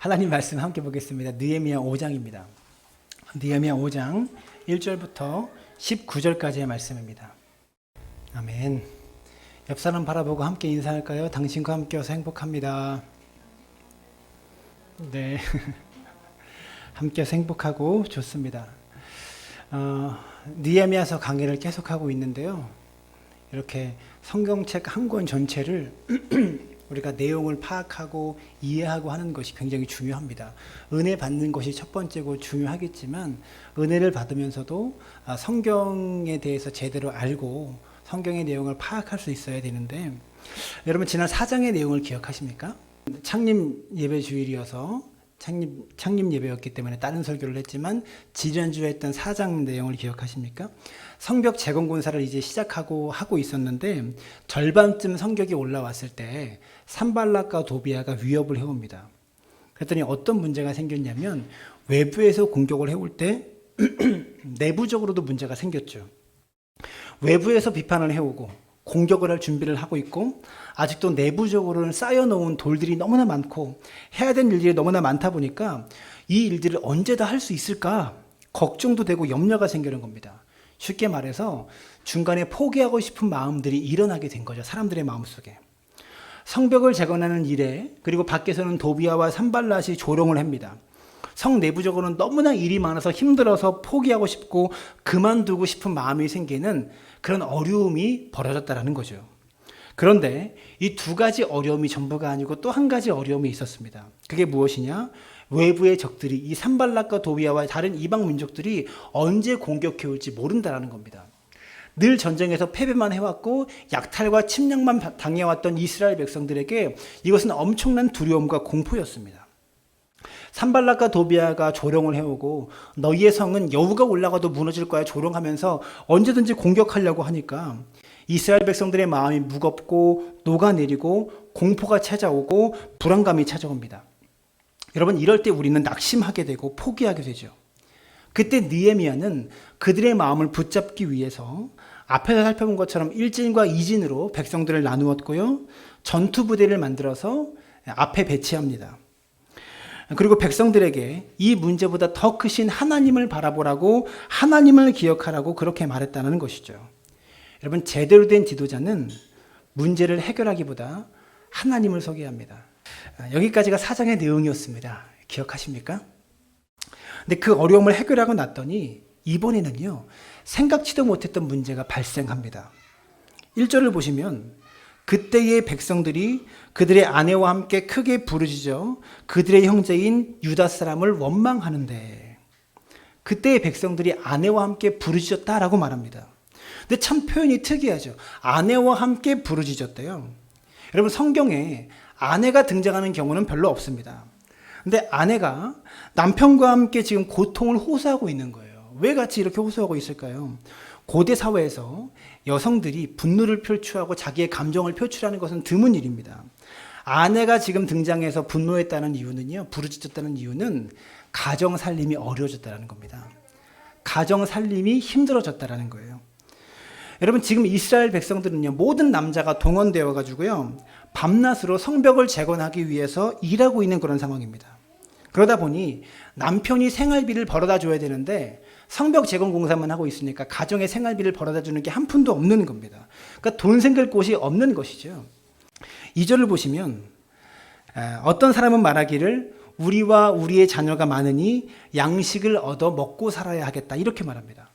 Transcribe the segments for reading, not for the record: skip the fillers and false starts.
하나님 말씀 함께 보겠습니다. 느헤미야 5장입니다. 느헤미야 5장 1절부터 19절까지의 말씀입니다. 아멘. 옆 사람 바라보고 함께 인사할까요? 당신과 함께여서 행복합니다. 네. 함께여서 행복하고 좋습니다. 느헤미야서 강의를 계속하고 있는데요. 이렇게 성경책 한 권 전체를 우리가 내용을 파악하고 이해하고 하는 것이 굉장히 중요합니다. 은혜 받는 것이 첫 번째고 중요하겠지만 은혜를 받으면서도 성경에 대해서 제대로 알고 성경의 내용을 파악할 수 있어야 되는데, 여러분 지난 4장의 내용을 기억하십니까? 창립 예배 주일이어서 창립 예배였기 때문에 다른 설교를 했지만 지난주에 했던 4장 내용을 기억하십니까? 성벽 재건 공사를 이제 시작하고 하고 있었는데 절반쯤 성벽이 올라왔을 때 산발락과 도비아가 위협을 해옵니다. 그랬더니 어떤 문제가 생겼냐면 외부에서 공격을 해올 때 내부적으로도 문제가 생겼죠. 외부에서 비판을 해오고 공격을 할 준비를 하고 있고 아직도 내부적으로는 쌓여놓은 돌들이 너무나 많고 해야 되는 일들이 너무나 많다 보니까 이 일들을 언제 다 할 수 있을까 걱정도 되고 염려가 생기는 겁니다. 쉽게 말해서 중간에 포기하고 싶은 마음들이 일어나게 된 거죠. 사람들의 마음속에. 성벽을 재건하는 일에 그리고 밖에서는 도비아와 산발랏이 조롱을 합니다. 성 내부적으로는 너무나 일이 많아서 힘들어서 포기하고 싶고 그만두고 싶은 마음이 생기는 그런 어려움이 벌어졌다는 거죠. 그런데 이 두 가지 어려움이 전부가 아니고 또 한 가지 어려움이 있었습니다. 그게 무엇이냐? 외부의 적들이 이 산발락과 도비아와 다른 이방 민족들이 언제 공격해 올지 모른다는 겁니다. 늘 전쟁에서 패배만 해왔고 약탈과 침략만 당해왔던 이스라엘 백성들에게 이것은 엄청난 두려움과 공포였습니다. 산발락과 도비아가 조롱을 해오고 너희의 성은 여우가 올라가도 무너질 거야 조롱하면서 언제든지 공격하려고 하니까 이스라엘 백성들의 마음이 무겁고 녹아내리고 공포가 찾아오고 불안감이 찾아옵니다. 여러분 이럴 때 우리는 낙심하게 되고 포기하게 되죠. 그때 느헤미야는 그들의 마음을 붙잡기 위해서 앞에서 살펴본 것처럼 1진과 2진으로 백성들을 나누었고요. 전투부대를 만들어서 앞에 배치합니다. 그리고 백성들에게 이 문제보다 더 크신 하나님을 바라보라고 하나님을 기억하라고 그렇게 말했다는 것이죠. 여러분 제대로 된 지도자는 문제를 해결하기보다 하나님을 소개합니다. 여기까지가 4장의 내용이었습니다. 기억하십니까? 근데 그 어려움을 해결하고 났더니 이번에는요 생각지도 못했던 문제가 발생합니다. 1절을 보시면 그때의 백성들이 그들의 아내와 함께 크게 부르짖어 그들의 형제인 유다 사람을 원망하는데, 그때의 백성들이 아내와 함께 부르짖었다라고 말합니다. 근데 참 표현이 특이하죠. 아내와 함께 부르짖었대요. 여러분 성경에 아내가 등장하는 경우는 별로 없습니다. 근데 아내가 남편과 함께 지금 고통을 호소하고 있는 거예요. 왜 같이 이렇게 호소하고 있을까요? 고대 사회에서 여성들이 분노를 표출하고 자기의 감정을 표출하는 것은 드문 일입니다. 아내가 지금 등장해서 분노했다는 이유는요, 부르짖었다는 이유는 가정 살림이 어려워졌다는 겁니다. 가정 살림이 힘들어졌다는 거예요. 여러분 지금 이스라엘 백성들은요 모든 남자가 동원되어 가지고요 밤낮으로 성벽을 재건하기 위해서 일하고 있는 그런 상황입니다. 그러다 보니 남편이 생활비를 벌어다 줘야 되는데 성벽 재건 공사만 하고 있으니까 가정의 생활비를 벌어다 주는 게 한 푼도 없는 겁니다. 그러니까 돈 생길 곳이 없는 것이죠. 2절을 보시면 어떤 사람은 말하기를 우리와 우리의 자녀가 많으니 양식을 얻어 먹고 살아야 하겠다 이렇게 말합니다.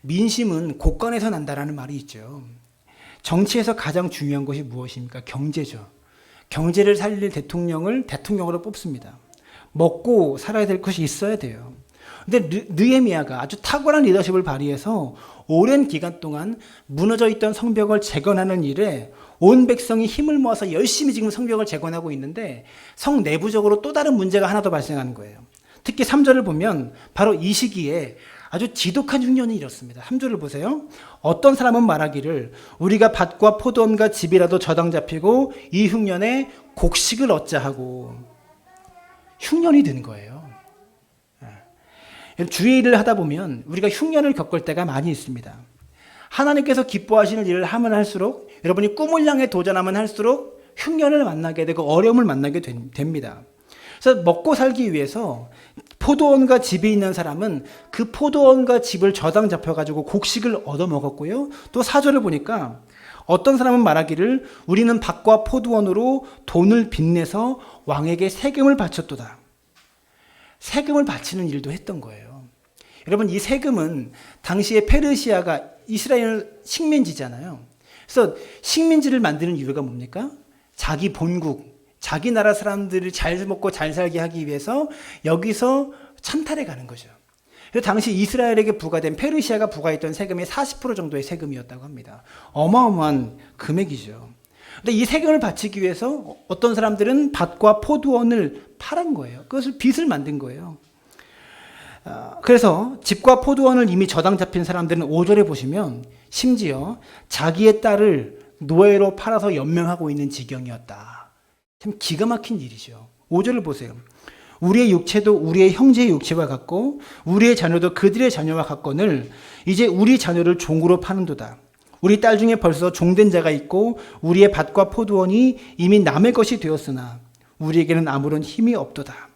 민심은 곳간에서 난다라는 말이 있죠. 정치에서 가장 중요한 것이 무엇입니까? 경제죠. 경제를 살릴 대통령을 대통령으로 뽑습니다. 먹고 살아야 될 것이 있어야 돼요. 근데 느헤미야가 아주 탁월한 리더십을 발휘해서 오랜 기간 동안 무너져 있던 성벽을 재건하는 일에 온 백성이 힘을 모아서 열심히 지금 성벽을 재건하고 있는데 성 내부적으로 또 다른 문제가 하나 더 발생하는 거예요. 특히 3절을 보면 바로 이 시기에 아주 지독한 흉년이 일었습니다. 3절을 보세요. 어떤 사람은 말하기를 우리가 밭과 포도원과 집이라도 저당 잡히고 이 흉년에 곡식을 얻자 하고, 흉년이 든 거예요. 주의 일을 하다 보면 우리가 흉년을 겪을 때가 많이 있습니다. 하나님께서 기뻐하시는 일을 하면 할수록, 여러분이 꿈을 향해 도전하면 할수록 흉년을 만나게 되고 어려움을 만나게 됩니다. 그래서 먹고 살기 위해서 포도원과 집이 있는 사람은 그 포도원과 집을 저당 잡혀가지고 곡식을 얻어 먹었고요. 또 4절을 보니까 어떤 사람은 말하기를 우리는 밭과 포도원으로 돈을 빚내서 왕에게 세금을 바쳤도다. 세금을 바치는 일도 했던 거예요. 여러분, 이 세금은 당시에 페르시아가 이스라엘 식민지잖아요. 그래서 식민지를 만드는 이유가 뭡니까? 자기 본국, 자기 나라 사람들을 잘 먹고 잘 살게 하기 위해서 여기서 찬탈해 가는 거죠. 그래서 당시 이스라엘에게 부과된, 페르시아가 부과했던 세금이 40% 정도의 세금이었다고 합니다. 어마어마한 금액이죠. 근데 이 세금을 바치기 위해서 어떤 사람들은 밭과 포도원을 팔은 거예요. 그것을 빚을 만든 거예요. 그래서 집과 포도원을 이미 저당 잡힌 사람들은 5절에 보시면 심지어 자기의 딸을 노예로 팔아서 연명하고 있는 지경이었다. 참 기가 막힌 일이죠. 5절을 보세요. 우리의 육체도 우리의 형제의 육체와 같고 우리의 자녀도 그들의 자녀와 같거늘 이제 우리 자녀를 종으로 파는도다. 우리 딸 중에 벌써 종된 자가 있고 우리의 밭과 포도원이 이미 남의 것이 되었으나 우리에게는 아무런 힘이 없도다.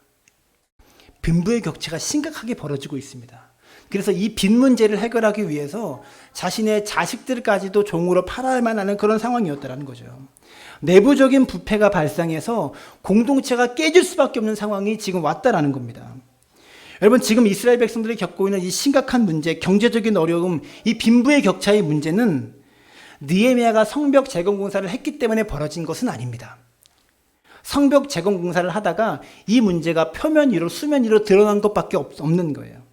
빈부의 격차가 심각하게 벌어지고 있습니다. 그래서 이 빈 문제를 해결하기 위해서 자신의 자식들까지도 종으로 팔아야만 하는 그런 상황이었다는 거죠. 내부적인 부패가 발생해서 공동체가 깨질 수밖에 없는 상황이 지금 왔다라는 겁니다. 여러분, 지금 이스라엘 백성들이 겪고 있는 이 심각한 문제, 경제적인 어려움, 이 빈부의 격차의 문제는 느헤미야가 성벽 재건 공사를 했기 때문에 벌어진 것은 아닙니다. 성벽 재건 공사를 하다가 이 문제가 표면 위로, 수면 위로 드러난 것밖에 없는 거예요.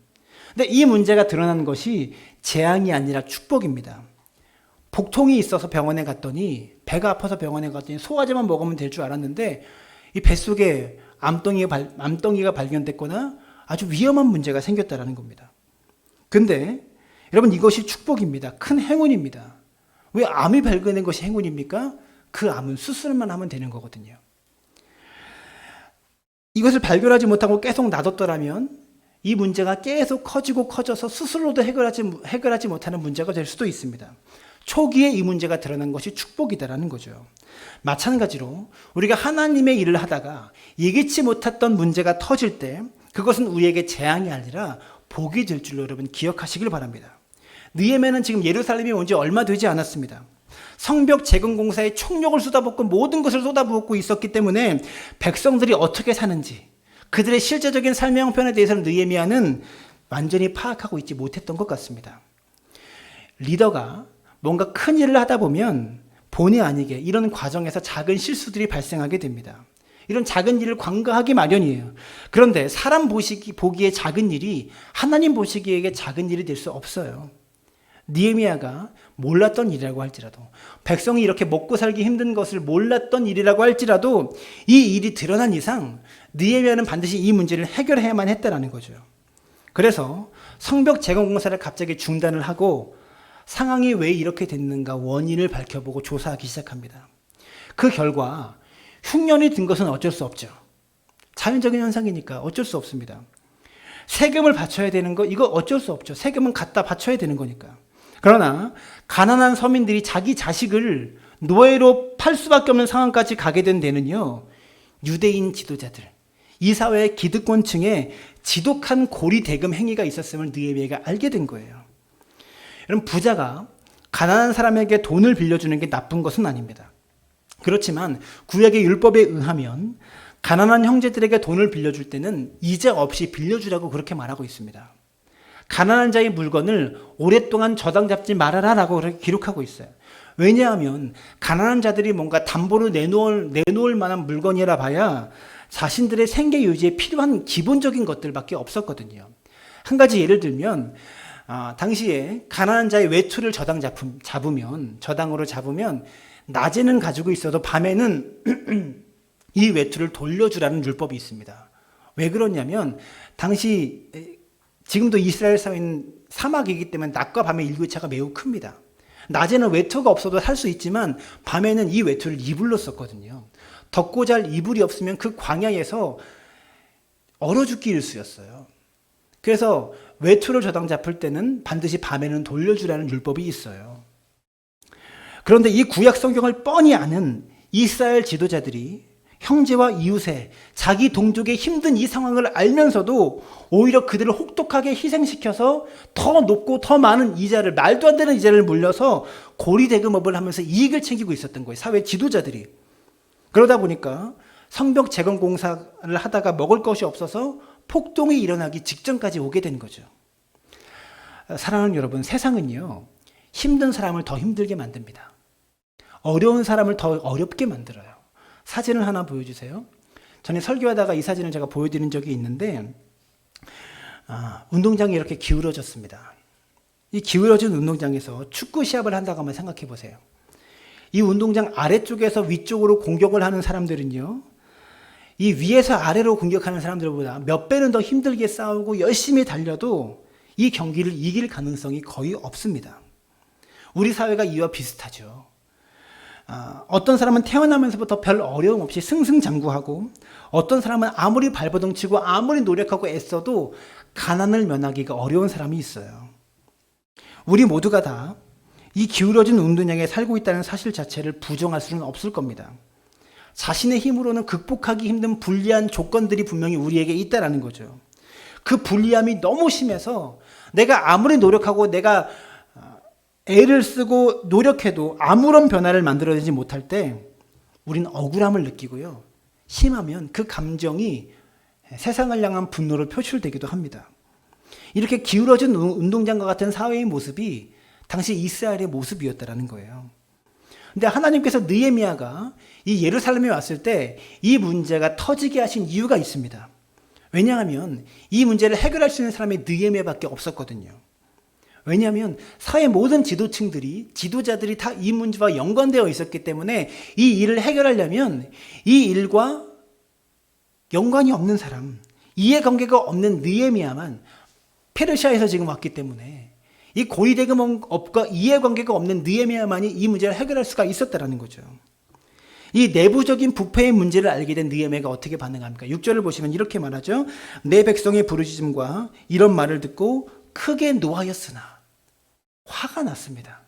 근데 이 문제가 드러난 것이 재앙이 아니라 축복입니다. 복통이 있어서 병원에 갔더니, 배가 아파서 병원에 갔더니 소화제만 먹으면 될 줄 알았는데 이 뱃속에 암덩이가 발견됐거나 아주 위험한 문제가 생겼다라는 겁니다. 근데 여러분, 이것이 축복입니다. 큰 행운입니다. 왜 암이 발견된 것이 행운입니까? 그 암은 수술만 하면 되는 거거든요. 이것을 발견하지 못하고 계속 놔뒀더라면 이 문제가 계속 커져서 스스로도 해결하지 못하는 문제가 될 수도 있습니다. 초기에 이 문제가 드러난 것이 축복이다라는 거죠. 마찬가지로 우리가 하나님의 일을 하다가 예기치 못했던 문제가 터질 때 그것은 우리에게 재앙이 아니라 복이 될 줄로 여러분 기억하시길 바랍니다. 느헤미야는 지금 예루살렘에 온 지 얼마 되지 않았습니다. 성벽 재건 공사에 총력을 쏟아붓고 모든 것을 쏟아부었고 있었기 때문에 백성들이 어떻게 사는지, 그들의 실제적인 삶의 형편에 대해서는 느헤미야는 완전히 파악하고 있지 못했던 것 같습니다. 리더가 뭔가 큰 일을 하다 보면 본의 아니게 이런 과정에서 작은 실수들이 발생하게 됩니다. 이런 작은 일을 관가하기 마련이에요. 그런데 사람 보기에 작은 일이 하나님 보시기에 작은 일이 될 수 없어요. 느헤미야가 몰랐던 일이라고 할지라도, 백성이 이렇게 먹고 살기 힘든 것을 몰랐던 일이라고 할지라도 이 일이 드러난 이상 느헤미야는 반드시 이 문제를 해결해야만 했다는 거죠. 그래서 성벽 재건 공사를 갑자기 중단을 하고 상황이 왜 이렇게 됐는가 원인을 밝혀보고 조사하기 시작합니다. 그 결과 흉년이 든 것은 어쩔 수 없죠. 자연적인 현상이니까 어쩔 수 없습니다. 세금을 바쳐야 되는 거, 이거 어쩔 수 없죠. 세금은 갖다 바쳐야 되는 거니까. 그러나 가난한 서민들이 자기 자식을 노예로 팔 수밖에 없는 상황까지 가게 된 데는요, 유대인 지도자들, 이 사회의 기득권층에 지독한 고리대금 행위가 있었음을 느헤미야가 알게 된 거예요. 여러분, 부자가 가난한 사람에게 돈을 빌려주는 게 나쁜 것은 아닙니다. 그렇지만 구약의 율법에 의하면 가난한 형제들에게 돈을 빌려줄 때는 이자 없이 빌려주라고 그렇게 말하고 있습니다. 가난한 자의 물건을 오랫동안 저당 잡지 말아라 라고 그렇게 기록하고 있어요. 왜냐하면 가난한 자들이 뭔가 담보로 내놓을 만한 물건이라 봐야 자신들의 생계 유지에 필요한 기본적인 것들밖에 없었거든요. 한 가지 예를 들면 당시에 가난한 자의 외투를 저당으로 잡으면 낮에는 가지고 있어도 밤에는 이 외투를 돌려주라는 율법이 있습니다. 왜 그러냐면 당시 지금도 이스라엘 사회는 사막이기 때문에 낮과 밤의 일교차가 매우 큽니다. 낮에는 외투가 없어도 살 수 있지만 밤에는 이 외투를 이불로 썼거든요. 덮고 잘 이불이 없으면 그 광야에서 얼어 죽기 일쑤였어요. 그래서 외투를 저당 잡을 때는 반드시 밤에는 돌려주라는 율법이 있어요. 그런데 이 구약 성경을 뻔히 아는 이스라엘 지도자들이 형제와 이웃의 자기 동족의 힘든 이 상황을 알면서도 오히려 그들을 혹독하게 희생시켜서 더 높고 더 많은 이자를, 말도 안 되는 이자를 물려서 고리대금업을 하면서 이익을 챙기고 있었던 거예요. 사회 지도자들이. 그러다 보니까 성벽 재건 공사를 하다가 먹을 것이 없어서 폭동이 일어나기 직전까지 오게 된 거죠. 사랑하는 여러분, 세상은요, 힘든 사람을 더 힘들게 만듭니다. 어려운 사람을 더 어렵게 만들어요. 사진을 하나 보여주세요. 전에 설교하다가 이 사진을 제가 보여드린 적이 있는데, 운동장이 이렇게 기울어졌습니다. 이 기울어진 운동장에서 축구 시합을 한다고 한번 생각해 보세요. 이 운동장 아래쪽에서 위쪽으로 공격을 하는 사람들은요, 이 위에서 아래로 공격하는 사람들보다 몇 배는 더 힘들게 싸우고 열심히 달려도 이 경기를 이길 가능성이 거의 없습니다. 우리 사회가 이와 비슷하죠. 어떤 사람은 태어나면서부터 별 어려움 없이 승승장구하고, 어떤 사람은 아무리 발버둥 치고 아무리 노력하고 애써도 가난을 면하기가 어려운 사람이 있어요. 우리 모두가 다 이 기울어진 운동장에 살고 있다는 사실 자체를 부정할 수는 없을 겁니다. 자신의 힘으로는 극복하기 힘든 불리한 조건들이 분명히 우리에게 있다는 거죠. 그 불리함이 너무 심해서 내가 아무리 노력하고 내가 애를 쓰고 노력해도 아무런 변화를 만들어내지 못할 때 우리는 억울함을 느끼고요. 심하면 그 감정이 세상을 향한 분노로 표출되기도 합니다. 이렇게 기울어진 운동장과 같은 사회의 모습이 당시 이스라엘의 모습이었다는 거예요. 근데 하나님께서 느헤미야가 이 예루살렘에 왔을 때 이 문제가 터지게 하신 이유가 있습니다. 왜냐하면 이 문제를 해결할 수 있는 사람이 느헤미야밖에 없었거든요. 왜냐하면 사회 모든 지도자들이 다 이 문제와 연관되어 있었기 때문에 이 일을 해결하려면 이 일과 연관이 없는 사람, 이해관계가 없는 느헤미야만, 페르시아에서 지금 왔기 때문에 이 고리대금업과 이해관계가 없는 느헤미야만이 이 문제를 해결할 수가 있었다는 거죠. 이 내부적인 부패의 문제를 알게 된 느헤미야가 어떻게 반응합니까? 6절을 보시면 이렇게 말하죠. 내 백성의 부르짖음과 이런 말을 듣고 크게 노하였으나, 화가 났습니다.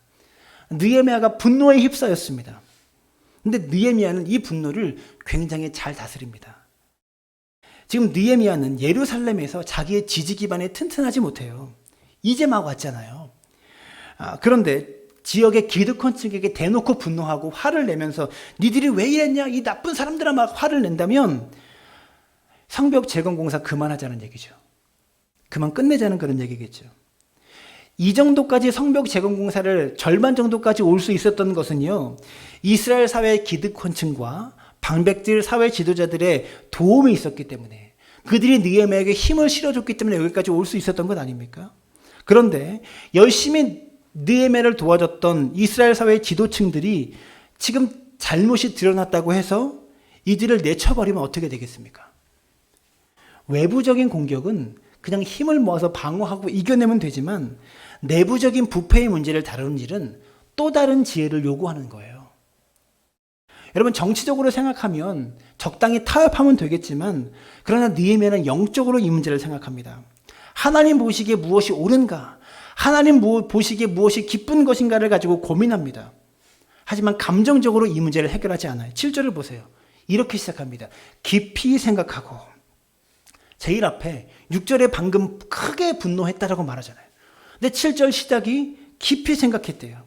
느헤미야가 분노에 휩싸였습니다. 근데 느헤미야는 이 분노를 굉장히 잘 다스립니다. 지금 느헤미야는 예루살렘에서 자기의 지지 기반이 튼튼하지 못해요. 이제 막 왔잖아요. 그런데 지역의 기득권층에게 대놓고 분노하고 화를 내면서 니들이 왜 이랬냐, 이 나쁜 사람들아, 막 화를 낸다면 성벽 재건공사 그만하자는 얘기죠. 그만 끝내자는 그런 얘기겠죠. 이 정도까지 성벽 재건공사를 절반 정도까지 올 수 있었던 것은요, 이스라엘 사회의 기득권층과 방백들 사회 지도자들의 도움이 있었기 때문에, 그들이 느헤미야에게 힘을 실어줬기 때문에 여기까지 올 수 있었던 것 아닙니까? 그런데 열심히 느헤미야를 도와줬던 이스라엘 사회의 지도층들이 지금 잘못이 드러났다고 해서 이들을 내쳐버리면 어떻게 되겠습니까? 외부적인 공격은 그냥 힘을 모아서 방어하고 이겨내면 되지만, 내부적인 부패의 문제를 다루는 일은 또 다른 지혜를 요구하는 거예요. 여러분, 정치적으로 생각하면 적당히 타협하면 되겠지만, 그러나 느헤미야는 영적으로 이 문제를 생각합니다. 하나님 보시기에 무엇이 옳은가, 하나님 보시기에 무엇이 기쁜 것인가를 가지고 고민합니다. 하지만 감정적으로 이 문제를 해결하지 않아요. 7절을 보세요. 이렇게 시작합니다. 깊이 생각하고. 제일 앞에 6절에 방금 크게 분노했다라고 말하잖아요. 근데 7절 시작이 깊이 생각했대요.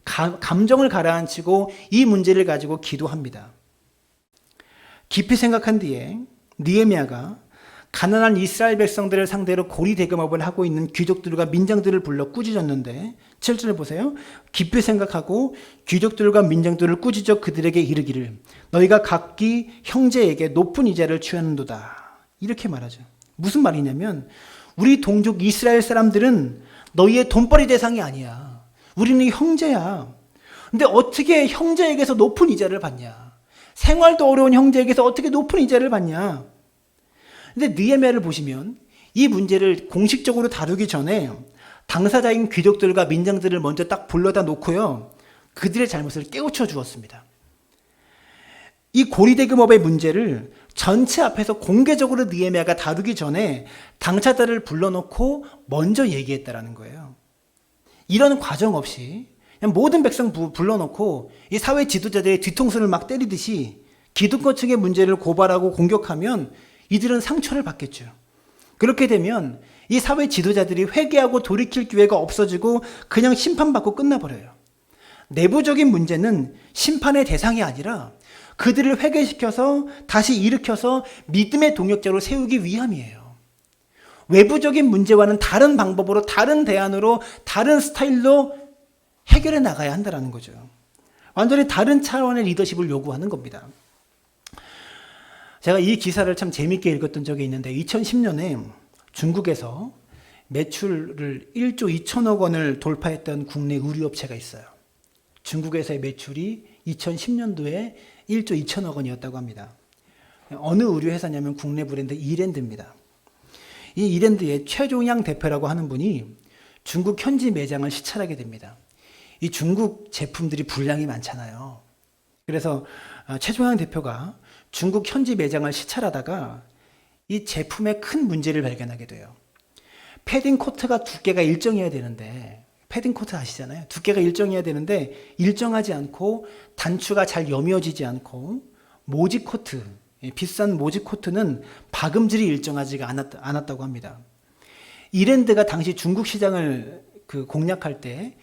감정을 가라앉히고 이 문제를 가지고 기도합니다. 깊이 생각한 뒤에 느헤미야가 가난한 이스라엘 백성들을 상대로 고리대금업을 하고 있는 귀족들과 민장들을 불러 꾸짖었는데, 7절을 보세요. 깊이 생각하고 귀족들과 민장들을 꾸짖어 그들에게 이르기를 너희가 각기 형제에게 높은 이자를 취하는도다. 이렇게 말하죠. 무슨 말이냐면, 우리 동족 이스라엘 사람들은 너희의 돈벌이 대상이 아니야. 우리는 형제야. 근데 어떻게 형제에게서 높은 이자를 받냐? 생활도 어려운 형제에게서 어떻게 높은 이자를 받냐? 근데 느헤미야를 보시면 이 문제를 공식적으로 다루기 전에 당사자인 귀족들과 민장들을 먼저 딱 불러다 놓고요, 그들의 잘못을 깨우쳐 주었습니다. 이 고리대금업의 문제를 전체 앞에서 공개적으로 느헤미야가 다루기 전에 당사자를 불러놓고 먼저 얘기했다라는 거예요. 이런 과정 없이 그냥 모든 백성 불러놓고 이 사회 지도자들의 뒤통수를 막 때리듯이 기득권층의 문제를 고발하고 공격하면 이들은 상처를 받겠죠. 그렇게 되면 이 사회 지도자들이 회개하고 돌이킬 기회가 없어지고 그냥 심판받고 끝나버려요. 내부적인 문제는 심판의 대상이 아니라 그들을 회개시켜서 다시 일으켜서 믿음의 동역자로 세우기 위함이에요. 외부적인 문제와는 다른 방법으로, 다른 대안으로, 다른 스타일로 해결해 나가야 한다는 거죠. 완전히 다른 차원의 리더십을 요구하는 겁니다. 제가 이 기사를 참 재밌게 읽었던 적이 있는데 2010년에 중국에서 매출을 1조 2천억 원을 돌파했던 국내 의류업체가 있어요. 중국에서의 매출이 2010년도에 1조 2천억 원이었다고 합니다. 어느 의류 회사냐면 국내 브랜드 이랜드입니다. 이 이랜드의 최종양 대표라고 하는 분이 중국 현지 매장을 시찰하게 됩니다. 이 중국 제품들이 분량이 많잖아요. 그래서 최종양 대표가 중국 현지 매장을 시찰하다가 이 제품에 큰 문제를 발견하게 돼요. 패딩 코트가 두께가 일정해야 되는데, 패딩 코트 아시잖아요. 두께가 일정해야 되는데 일정하지 않고 단추가 잘 여며지지 않고 모지 코트, 비싼 모지 코트는 박음질이 일정하지가 않았다고 합니다. 이랜드가 당시 중국 시장을 공략할 때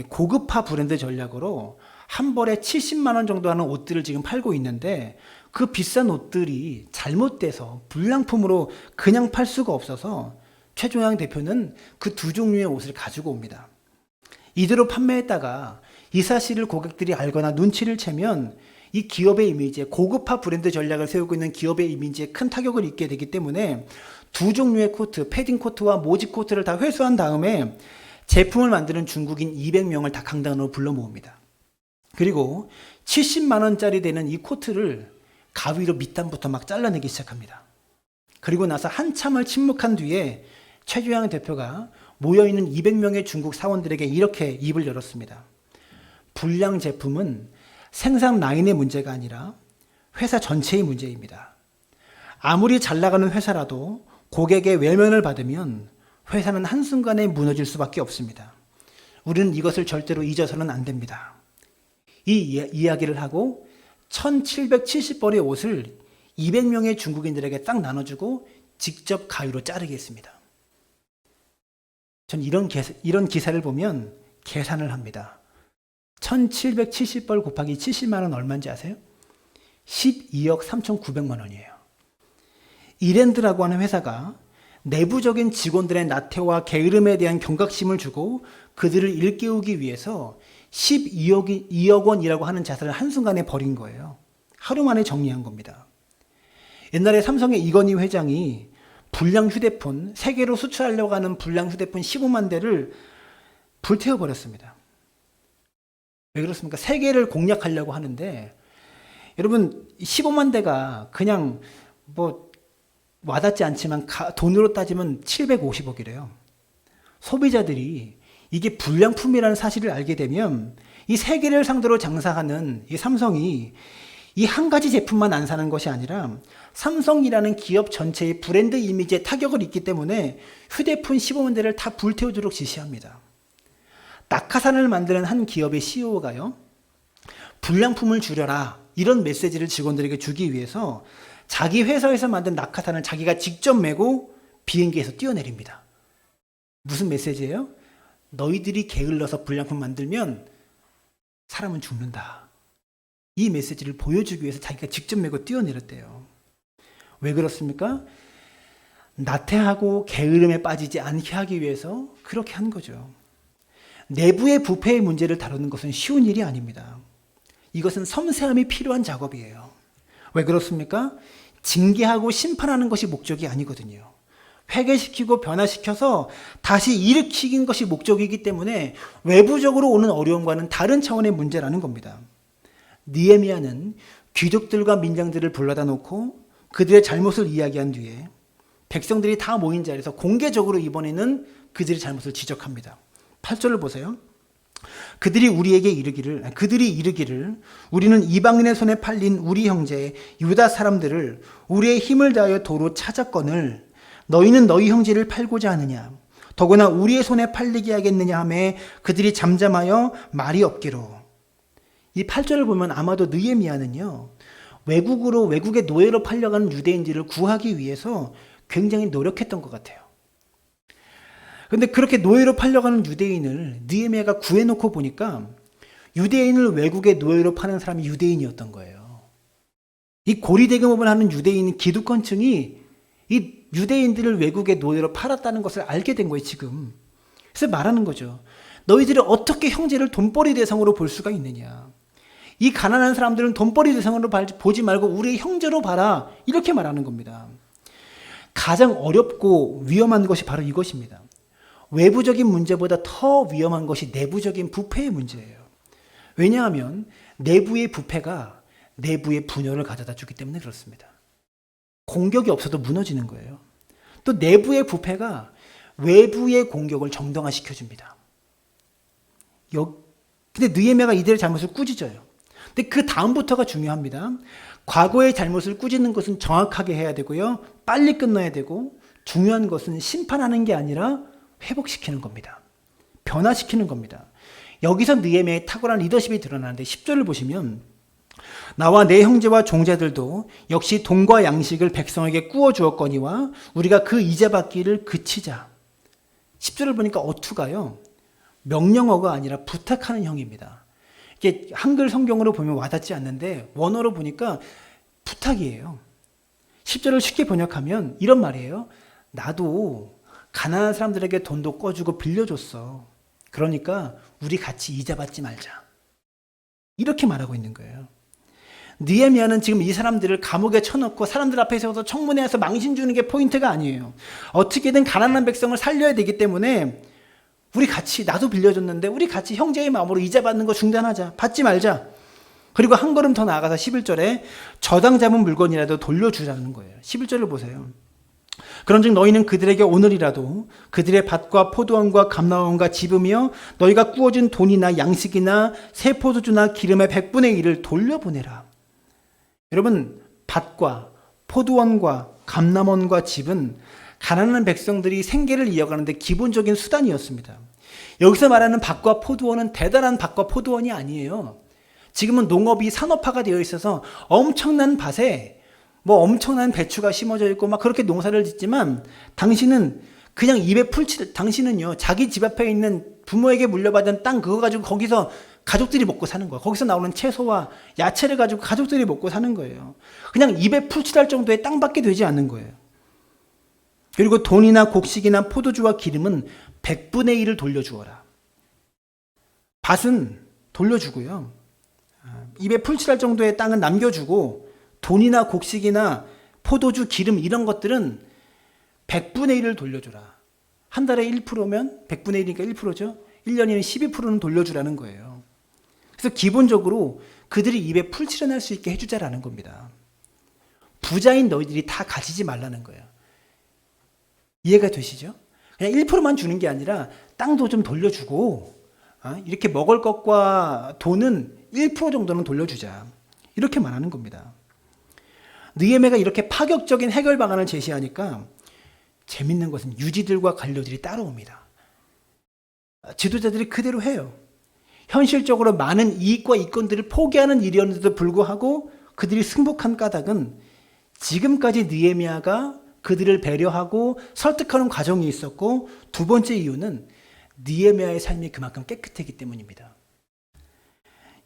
고급화 브랜드 전략으로 한 벌에 70만 원 정도 하는 옷들을 지금 팔고 있는데 그 비싼 옷들이 잘못돼서 불량품으로 그냥 팔 수가 없어서 최종양 대표는 그 두 종류의 옷을 가지고 옵니다. 이대로 판매했다가 이 사실을 고객들이 알거나 눈치를 채면 이 기업의 이미지에, 고급화 브랜드 전략을 세우고 있는 기업의 이미지에 큰 타격을 입게 되기 때문에 두 종류의 코트, 패딩 코트와 모지 코트를 다 회수한 다음에 제품을 만드는 중국인 200명을 다 강단으로 불러 모읍니다. 그리고 70만 원짜리 되는 이 코트를 가위로 밑단부터 막 잘라내기 시작합니다. 그리고 나서 한참을 침묵한 뒤에 최종양 대표가 모여있는 200명의 중국 사원들에게 이렇게 입을 열었습니다. 불량 제품은 생산 라인의 문제가 아니라 회사 전체의 문제입니다. 아무리 잘 나가는 회사라도 고객의 외면을 받으면 회사는 한순간에 무너질 수밖에 없습니다. 우리는 이것을 절대로 잊어서는 안 됩니다. 이 이야기를 하고 1770벌의 옷을 200명의 중국인들에게 딱 나눠주고 직접 가위로 자르게 했습니다. 전 이런 기사를 보면 계산을 합니다. 1770벌 곱하기 70만 원 얼마인지 아세요? 12억 3,900만 원이에요. 이랜드라고 하는 회사가 내부적인 직원들의 나태와 게으름에 대한 경각심을 주고 그들을 일깨우기 위해서 12억 원이라고 하는 자산을 한순간에 버린 거예요. 하루 만에 정리한 겁니다. 옛날에 삼성의 이건희 회장이 불량 휴대폰, 세계로 수출하려고 하는 불량 휴대폰 15만 대를 불태워버렸습니다. 왜 그렇습니까? 세계를 공략하려고 하는데, 여러분 15만 대가 그냥 와닿지 않지만 돈으로 따지면 750억이래요. 소비자들이 이게 불량품이라는 사실을 알게 되면 이 세계를 상대로 장사하는 이 삼성이 이 한 가지 제품만 안 사는 것이 아니라 삼성이라는 기업 전체의 브랜드 이미지에 타격을 입기 때문에 휴대폰 15만 대를 다 불태우도록 지시합니다. 낙하산을 만드는 한 기업의 CEO가요, 불량품을 줄여라 이런 메시지를 직원들에게 주기 위해서 자기 회사에서 만든 낙하산을 자기가 직접 메고 비행기에서 뛰어내립니다. 무슨 메시지예요? 너희들이 게을러서 불량품 만들면 사람은 죽는다. 이 메시지를 보여주기 위해서 자기가 직접 메고 뛰어내렸대요. 왜 그렇습니까? 나태하고 게으름에 빠지지 않게 하기 위해서 그렇게 한 거죠. 내부의 부패의 문제를 다루는 것은 쉬운 일이 아닙니다. 이것은 섬세함이 필요한 작업이에요. 왜 그렇습니까? 징계하고 심판하는 것이 목적이 아니거든요. 회개시키고 변화시켜서 다시 일으키는 것이 목적이기 때문에 외부적으로 오는 어려움과는 다른 차원의 문제라는 겁니다. 느헤미야는 귀족들과 민장들을 불러다 놓고 그들의 잘못을 이야기한 뒤에 백성들이 다 모인 자리에서 공개적으로 이번에는 그들의 잘못을 지적합니다. 8절을 보세요. 그들이 이르기를 우리는 이방인의 손에 팔린 우리 형제 유다 사람들을 우리의 힘을 다하여 도로 찾았거늘 너희는 너희 형제를 팔고자 하느냐 더구나 우리의 손에 팔리게 하겠느냐 하매 그들이 잠잠하여 말이 없기로. 이 8절을 보면 아마도 느헤미야는요, 외국의 노예로 팔려가는 유대인들을 구하기 위해서 굉장히 노력했던 것 같아요. 그런데 그렇게 노예로 팔려가는 유대인을 느헤미야가 구해놓고 보니까 유대인을 외국의 노예로 파는 사람이 유대인이었던 거예요. 이 고리대금업을 하는 유대인 기득권층이 이 유대인들을 외국의 노예로 팔았다는 것을 알게 된 거예요, 지금. 그래서 말하는 거죠. 너희들이 어떻게 형제를 돈벌이 대상으로 볼 수가 있느냐. 이 가난한 사람들은 돈벌이 대상으로 보지 말고 우리의 형제로 봐라. 이렇게 말하는 겁니다. 가장 어렵고 위험한 것이 바로 이것입니다. 외부적인 문제보다 더 위험한 것이 내부적인 부패의 문제예요. 왜냐하면 내부의 부패가 내부의 분열을 가져다 주기 때문에 그렇습니다. 공격이 없어도 무너지는 거예요. 또 내부의 부패가 외부의 공격을 정당화시켜줍니다. 근데 느헤미야가 이들의 잘못을 꾸짖어요. 근데 그 다음부터가 중요합니다. 과거의 잘못을 꾸짖는 것은 정확하게 해야 되고요. 빨리 끝나야 되고, 중요한 것은 심판하는 게 아니라 회복시키는 겁니다. 변화시키는 겁니다. 여기서 느헤미야의 탁월한 리더십이 드러나는데 10절을 보시면 나와 내 형제와 종자들도 역시 돈과 양식을 백성에게 꾸어 주었거니와 우리가 그 이자 받기를 그치자. 10절을 보니까 어투가요. 명령어가 아니라 부탁하는 형입니다. 이게 한글 성경으로 보면 와닿지 않는데 원어로 보니까 부탁이에요. 10절을 쉽게 번역하면 이런 말이에요. 나도 가난한 사람들에게 돈도 꿔주고 빌려줬어. 그러니까 우리 같이 이자 받지 말자. 이렇게 말하고 있는 거예요. 느헤미야는 지금 이 사람들을 감옥에 쳐넣고 사람들 앞에 세워서 청문회에서 망신 주는 게 포인트가 아니에요. 어떻게든 가난한 백성을 살려야 되기 때문에 우리 같이, 나도 빌려줬는데 우리 같이 형제의 마음으로 이자 받는 거 중단하자. 받지 말자. 그리고 한 걸음 더 나아가서 11절에 저당 잡은 물건이라도 돌려주자는 거예요. 11절을 보세요. 그런즉 너희는 그들에게 오늘이라도 그들의 밭과 포도원과 감나원과 집으며 너희가 꾸어준 돈이나 양식이나 새 포도주나 기름의 100분의 1을 돌려보내라. 여러분, 밭과 포도원과 감남원과 집은 가난한 백성들이 생계를 이어가는데 기본적인 수단이었습니다. 여기서 말하는 밭과 포도원은 대단한 밭과 포도원이 아니에요. 지금은 농업이 산업화가 되어 있어서 엄청난 밭에 엄청난 배추가 심어져 있고 막 그렇게 농사를 짓지만 당신은 그냥 입에 당신은요, 자기 집 앞에 있는 부모에게 물려받은 땅 그거 가지고 거기서 가족들이 먹고 사는 거예요. 거기서 나오는 채소와 야채를 가지고 가족들이 먹고 사는 거예요. 그냥 입에 풀칠할 정도의 땅밖에 되지 않는 거예요. 그리고 돈이나 곡식이나 포도주와 기름은 100분의 1을 돌려주어라. 밭은 돌려주고요. 입에 풀칠할 정도의 땅은 남겨주고 돈이나 곡식이나 포도주, 기름 이런 것들은 100분의 1을 돌려주라. 한 달에 1%면 100분의 1이니까 1%죠. 1년이면 12%는 돌려주라는 거예요. 그래서 기본적으로 그들이 입에 풀칠을 할 수 있게 해주자라는 겁니다. 부자인 너희들이 다 가지지 말라는 거예요. 이해가 되시죠? 그냥 1%만 주는 게 아니라 땅도 좀 돌려주고 이렇게 먹을 것과 돈은 1% 정도는 돌려주자. 이렇게 말하는 겁니다. 느헤미야가 이렇게 파격적인 해결 방안을 제시하니까 재밌는 것은 유지들과 관료들이 따라옵니다. 지도자들이 그대로 해요. 현실적으로 많은 이익과 이권들을 포기하는 일이었는데도 불구하고 그들이 승복한 까닭은 지금까지 느헤미야가 그들을 배려하고 설득하는 과정이 있었고, 두 번째 이유는 느헤미야의 삶이 그만큼 깨끗했기 때문입니다.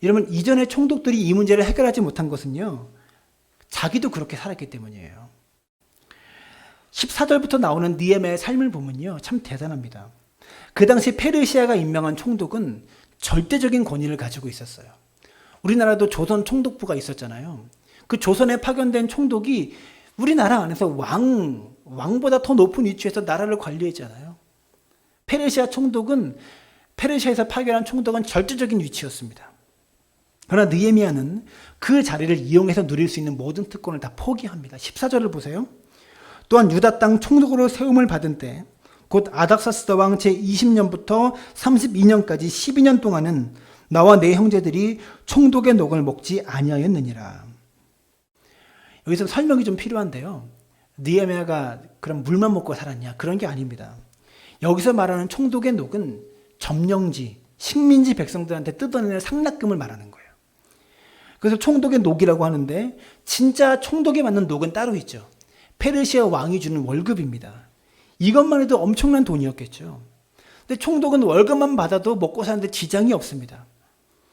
여러분, 이전의 총독들이 이 문제를 해결하지 못한 것은요, 자기도 그렇게 살았기 때문이에요. 14절부터 나오는 느헤미야의 삶을 보면요, 참 대단합니다. 그 당시 페르시아가 임명한 총독은 절대적인 권위를 가지고 있었어요. 우리나라도 조선 총독부가 있었잖아요. 그 조선에 파견된 총독이 우리나라 안에서 왕보다 더 높은 위치에서 나라를 관리했잖아요. 페르시아 총독은, 페르시아에서 파견한 총독은 절대적인 위치였습니다. 그러나 느헤미야는 그 자리를 이용해서 누릴 수 있는 모든 특권을 다 포기합니다. 14절을 보세요. 또한 유다 땅 총독으로 세움을 받은 때 곧 아닥사스다 왕 제20년부터 32년까지 12년 동안은 나와 내 형제들이 총독의 녹을 먹지 아니하였느니라. 여기서 설명이 좀 필요한데요. 느헤미야가 그럼 물만 먹고 살았냐? 그런 게 아닙니다. 여기서 말하는 총독의 녹은 점령지, 식민지 백성들한테 뜯어내는 상납금을 말하는 거예요. 그래서 총독의 녹이라고 하는데 진짜 총독에 맞는 녹은 따로 있죠. 페르시아 왕이 주는 월급입니다. 이것만 해도 엄청난 돈이었겠죠. 근데 총독은 월급만 받아도 먹고 사는데 지장이 없습니다.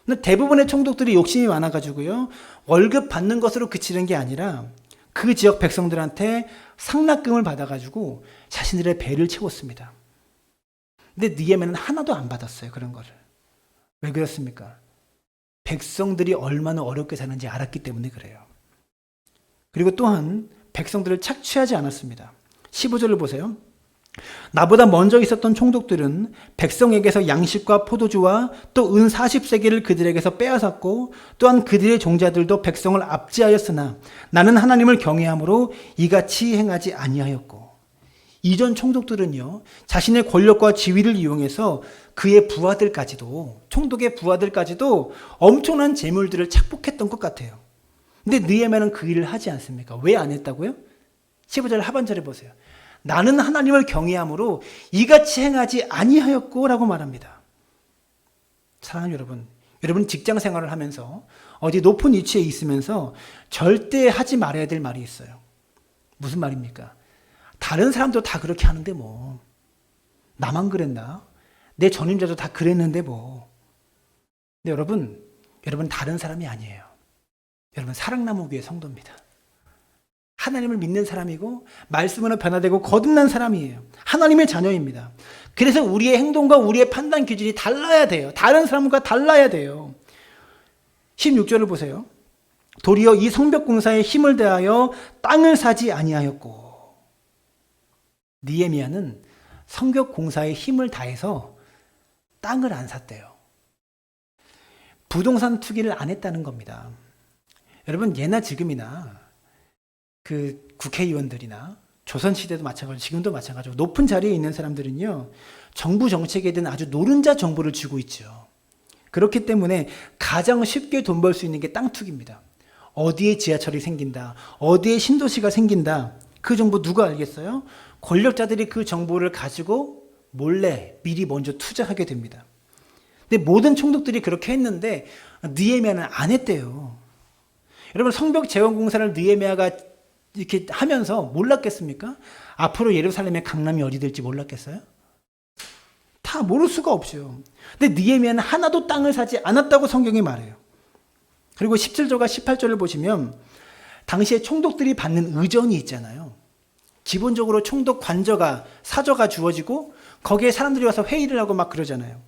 근데 대부분의 총독들이 욕심이 많아가지고요, 월급 받는 것으로 그치는 게 아니라 그 지역 백성들한테 상납금을 받아가지고 자신들의 배를 채웠습니다. 근데 느헤미야는 하나도 안 받았어요. 그런 거를. 왜 그렇습니까? 백성들이 얼마나 어렵게 사는지 알았기 때문에 그래요. 그리고 또한 백성들을 착취하지 않았습니다. 15절을 보세요. 나보다 먼저 있었던 총독들은 백성에게서 양식과 포도주와 또 은 40세겔을 그들에게서 빼앗았고 또한 그들의 종자들도 백성을 압제하였으나 나는 하나님을 경외함으로 이같이 행하지 아니하였고, 이전 총독들은요, 자신의 권력과 지위를 이용해서 그의 부하들까지도, 총독의 부하들까지도 엄청난 재물들을 착복했던 것 같아요. 근데 느헤미야는 그 일을 하지 않습니까? 왜 안 했다고요? 15절 하반절에 보세요. 나는 하나님을 경외함으로 이같이 행하지 아니하였고 라고 말합니다. 사랑하는 여러분, 여러분 직장 생활을 하면서 어디 높은 위치에 있으면서 절대 하지 말아야 될 말이 있어요. 무슨 말입니까? 다른 사람도 다 그렇게 하는데 뭐, 나만 그랬나? 내 전임자도 다 그랬는데 뭐. 근데 여러분 다른 사람이 아니에요. 여러분 사랑나무 교회 성도입니다. 하나님을 믿는 사람이고 말씀으로 변화되고 거듭난 사람이에요. 하나님의 자녀입니다. 그래서 우리의 행동과 우리의 판단 기준이 달라야 돼요. 다른 사람과 달라야 돼요. 16절을 보세요. 도리어 이 성벽 공사에 힘을 다하여 땅을 사지 아니하였고, 느헤미야는 성벽 공사에 힘을 다해서 땅을 안 샀대요. 부동산 투기를 안 했다는 겁니다. 여러분 예나 지금이나 그 국회의원들이나 조선시대도 마찬가지고 지금도 마찬가지고 높은 자리에 있는 사람들은요, 정부 정책에 대한 아주 노른자 정보를 쥐고 있죠. 그렇기 때문에 가장 쉽게 돈 벌 수 있는 게 땅 투기입니다. 어디에 지하철이 생긴다, 어디에 신도시가 생긴다, 그 정보 누가 알겠어요? 권력자들이 그 정보를 가지고 몰래 미리 먼저 투자하게 됩니다. 근데 모든 총독들이 그렇게 했는데 느헤미야는 안 했대요. 여러분 성벽 재건 공사를 느헤미야가 이렇게 하면서 몰랐겠습니까? 앞으로 예루살렘의 강남이 어디 될지 몰랐겠어요? 다 모를 수가 없죠. 근데 느헤미야는 하나도 땅을 사지 않았다고 성경이 말해요. 그리고 17절과 18절을 보시면 당시에 총독들이 받는 의전이 있잖아요. 기본적으로 총독 관저가, 사저가 주어지고 거기에 사람들이 와서 회의를 하고 막 그러잖아요.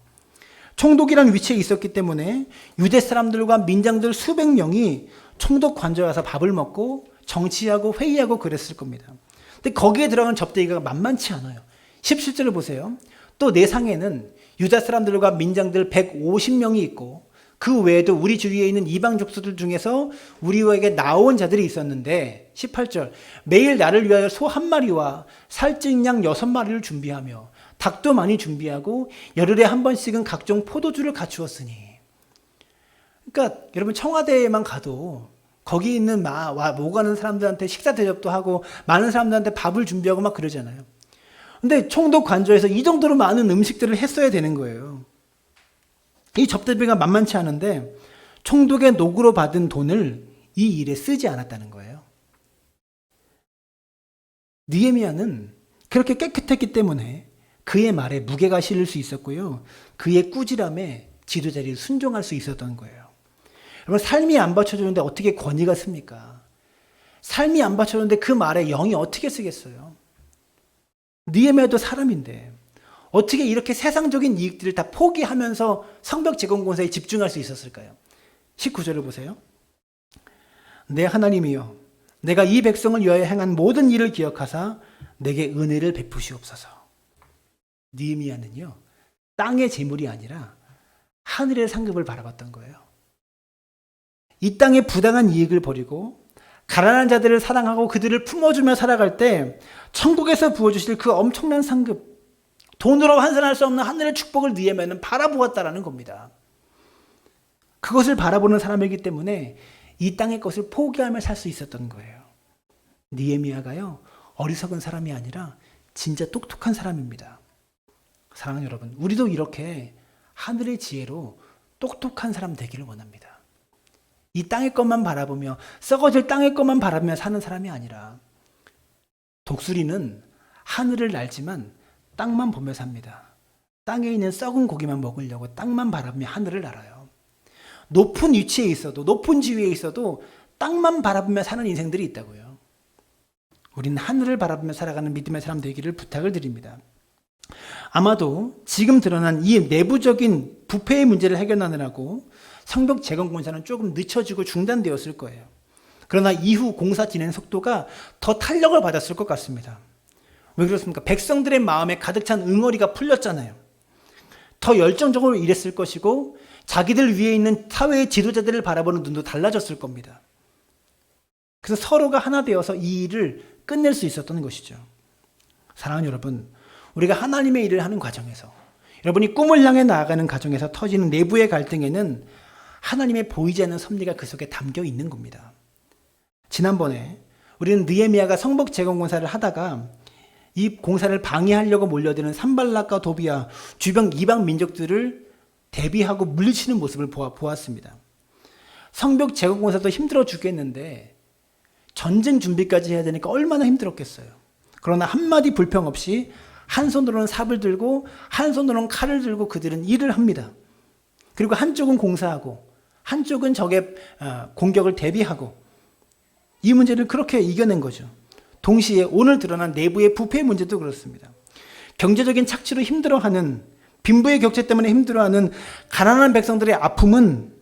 총독이라는 위치에 있었기 때문에 유대 사람들과 민장들 수백 명이 총독 관저에 와서 밥을 먹고 정치하고 회의하고 그랬을 겁니다. 근데 거기에 들어간 접대기가 만만치 않아요. 17절을 보세요. 또 내 상에는 유다 사람들과 민장들 150명이 있고 그 외에도 우리 주위에 있는 이방 족속들 중에서 우리에게 나온 자들이 있었는데, 18절 매일 나를 위하여 소 한 마리와 살찐 양 6마리를 준비하며 닭도 많이 준비하고 열흘에 한 번씩은 각종 포도주를 갖추었으니. 그러니까 여러분 청와대에만 가도 거기 있는 오가는 사람들한테 식사 대접도 하고 많은 사람들한테 밥을 준비하고 막 그러잖아요. 근데 총독 관저에서 이 정도로 많은 음식들을 했어야 되는 거예요. 이 접대비가 만만치 않은데 총독의 녹으로 받은 돈을 이 일에 쓰지 않았다는 거예요. 느헤미야는 그렇게 깨끗했기 때문에 그의 말에 무게가 실릴 수 있었고요. 그의 꾸지람에 지도자리에 순종할 수 있었던 거예요. 여러분 삶이 안 받쳐주는데 어떻게 권위가 씁니까? 삶이 안 받쳐주는데 그 말에 영이 어떻게 쓰겠어요? 느헤미야도 사람인데 어떻게 이렇게 세상적인 이익들을 다 포기하면서 성벽 재건 공사에 집중할 수 있었을까요? 19절을 보세요. 내 하나님이여, 내가 이 백성을 위하여 행한 모든 일을 기억하사 내게 은혜를 베푸시옵소서. 느헤미야는요, 땅의 재물이 아니라 하늘의 상급을 바라봤던 거예요. 이 땅의 부당한 이익을 버리고 가난한 자들을 사랑하고 그들을 품어주며 살아갈 때 천국에서 부어주실 그 엄청난 상급, 돈으로 환산할 수 없는 하늘의 축복을 느헤미야는 바라보았다라는 겁니다. 그것을 바라보는 사람이기 때문에 이 땅의 것을 포기하며 살 수 있었던 거예요. 느헤미야가요, 어리석은 사람이 아니라 진짜 똑똑한 사람입니다. 사랑하는 여러분, 우리도 이렇게 하늘의 지혜로 똑똑한 사람 되기를 원합니다. 이 땅의 것만 바라보며 썩어질 땅의 것만 바라보며 사는 사람이 아니라 독수리는 하늘을 날지만 땅만 보며 삽니다. 땅에 있는 썩은 고기만 먹으려고 땅만 바라보며 하늘을 날아요. 높은 위치에 있어도 높은 지위에 있어도 땅만 바라보며 사는 인생들이 있다고요. 우리는 하늘을 바라보며 살아가는 믿음의 사람 되기를 부탁을 드립니다. 아마도 지금 드러난 이 내부적인 부패의 문제를 해결하느라고 성벽 재건 공사는 조금 늦춰지고 중단되었을 거예요. 그러나 이후 공사 진행 속도가 더 탄력을 받았을 것 같습니다. 왜 그렇습니까? 백성들의 마음에 가득 찬 응어리가 풀렸잖아요. 더 열정적으로 일했을 것이고 자기들 위에 있는 사회의 지도자들을 바라보는 눈도 달라졌을 겁니다. 그래서 서로가 하나 되어서 이 일을 끝낼 수 있었던 것이죠. 사랑하는 여러분, 우리가 하나님의 일을 하는 과정에서, 여러분이 꿈을 향해 나아가는 과정에서 터지는 내부의 갈등에는 하나님의 보이지 않는 섭리가 그 속에 담겨 있는 겁니다. 지난번에 우리는 느헤미야가 성벽 재건 공사를 하다가 이 공사를 방해하려고 몰려드는 산발락과 도비아, 주변 이방 민족들을 대비하고 물리치는 모습을 보았습니다. 성벽 재건 공사도 힘들어 죽겠는데 전쟁 준비까지 해야 되니까 얼마나 힘들었겠어요. 그러나 한마디 불평 없이 한 손으로는 삽을 들고 한 손으로는 칼을 들고 그들은 일을 합니다. 그리고 한쪽은 공사하고 한쪽은 적의 공격을 대비하고 이 문제를 그렇게 이겨낸 거죠. 동시에 오늘 드러난 내부의 부패 문제도 그렇습니다. 경제적인 착취로 힘들어하는, 빈부의 격차 때문에 힘들어하는 가난한 백성들의 아픔은,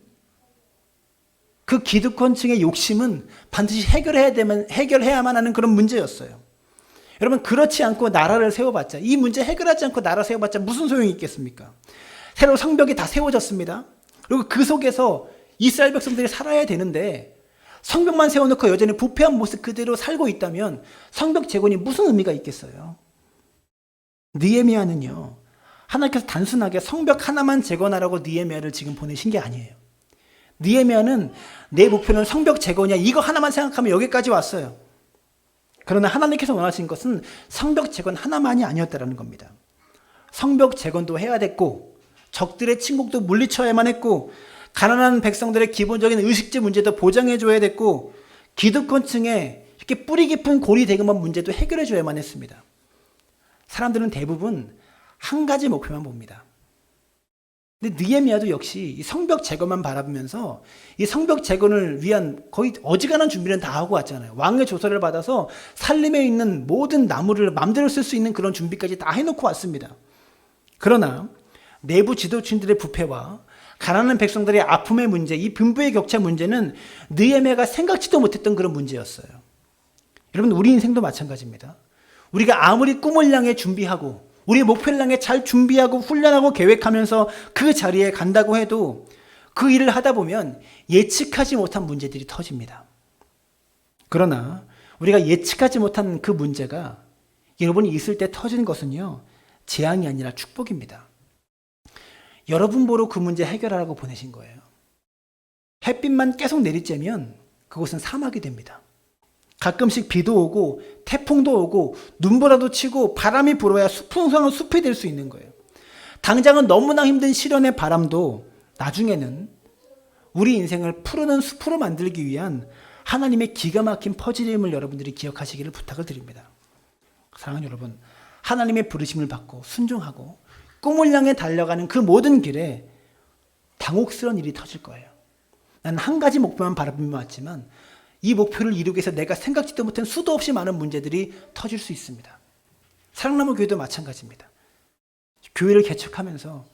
그 기득권층의 욕심은 반드시 해결해야만 하는 그런 문제였어요. 여러분, 그렇지 않고 나라를 세워봤자, 이 문제 해결하지 않고 나라 세워봤자 무슨 소용이 있겠습니까? 새로 성벽이 다 세워졌습니다. 그리고 그 속에서 이스라엘 백성들이 살아야 되는데 성벽만 세워놓고 여전히 부패한 모습 그대로 살고 있다면 성벽 재건이 무슨 의미가 있겠어요? 느헤미야는요, 하나님께서 단순하게 성벽 하나만 재건하라고 느헤미야를 지금 보내신 게 아니에요. 느헤미야는 내 목표는 성벽 재건이야, 이거 하나만 생각하면 여기까지 왔어요. 그러나 하나님께서 원하신 것은 성벽 재건 하나만이 아니었다는 겁니다. 성벽 재건도 해야 됐고, 적들의 침공도 물리쳐야만 했고, 가난한 백성들의 기본적인 의식주 문제도 보장해줘야 됐고, 기득권층의 이렇게 뿌리 깊은 고리 대금업 문제도 해결해줘야만 했습니다. 사람들은 대부분 한 가지 목표만 봅니다. 근데 느헤미야도 역시 이 성벽 재건만 바라보면서 이 성벽 재건을 위한 거의 어지간한 준비는 다 하고 왔잖아요. 왕의 조서를 받아서 산림에 있는 모든 나무를 마음대로 쓸 수 있는 그런 준비까지 다 해놓고 왔습니다. 그러나 내부 지도층들의 부패와 가난한 백성들의 아픔의 문제, 이 빈부의 격차 문제는 느헤미야가 생각지도 못했던 그런 문제였어요. 여러분, 우리 인생도 마찬가지입니다. 우리가 아무리 꿈을 향해 준비하고 우리의 목표를 향해 잘 준비하고 훈련하고 계획하면서 그 자리에 간다고 해도 그 일을 하다 보면 예측하지 못한 문제들이 터집니다. 그러나 우리가 예측하지 못한 그 문제가 여러분이 있을 때 터지는 것은요, 재앙이 아니라 축복입니다. 여러분 보러 그 문제 해결하라고 보내신 거예요. 햇빛만 계속 내리쬐면 그곳은 사막이 됩니다. 가끔씩 비도 오고 태풍도 오고 눈보라도 치고 바람이 불어야 풍성한 숲이 될 수 있는 거예요. 당장은 너무나 힘든 시련의 바람도 나중에는 우리 인생을 푸르는 숲으로 만들기 위한 하나님의 기가 막힌 퍼즐임을 여러분들이 기억하시기를 부탁을 드립니다. 사랑하는 여러분, 하나님의 부르심을 받고 순종하고 꿈을 향해 달려가는 그 모든 길에 당혹스러운 일이 터질 거예요. 나는 한 가지 목표만 바라보며 왔지만 이 목표를 이루기 위해서 내가 생각지도 못한 수도 없이 많은 문제들이 터질 수 있습니다. 사랑나무 교회도 마찬가지입니다. 교회를 개척하면서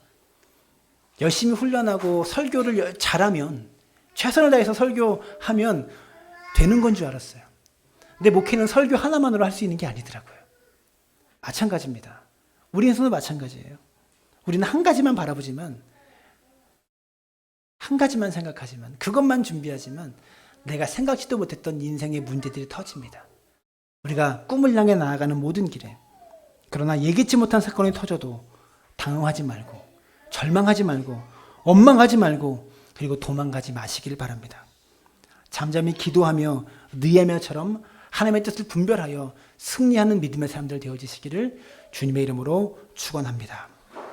열심히 훈련하고 설교를 잘하면, 최선을 다해서 설교하면 되는 건 줄 알았어요. 근데 목회는 설교 하나만으로 할 수 있는 게 아니더라고요. 마찬가지입니다. 우리 인생도 마찬가지예요. 우리는 한 가지만 바라보지만, 한 가지만 생각하지만, 그것만 준비하지만 내가 생각지도 못했던 인생의 문제들이 터집니다. 우리가 꿈을 향해 나아가는 모든 길에, 그러나 예기치 못한 사건이 터져도 당황하지 말고, 절망하지 말고, 원망하지 말고, 그리고 도망가지 마시길 바랍니다. 잠잠히 기도하며 느헤미야처럼 하나님의 뜻을 분별하여 승리하는 믿음의 사람들 되어지시기를 주님의 이름으로 축원합니다.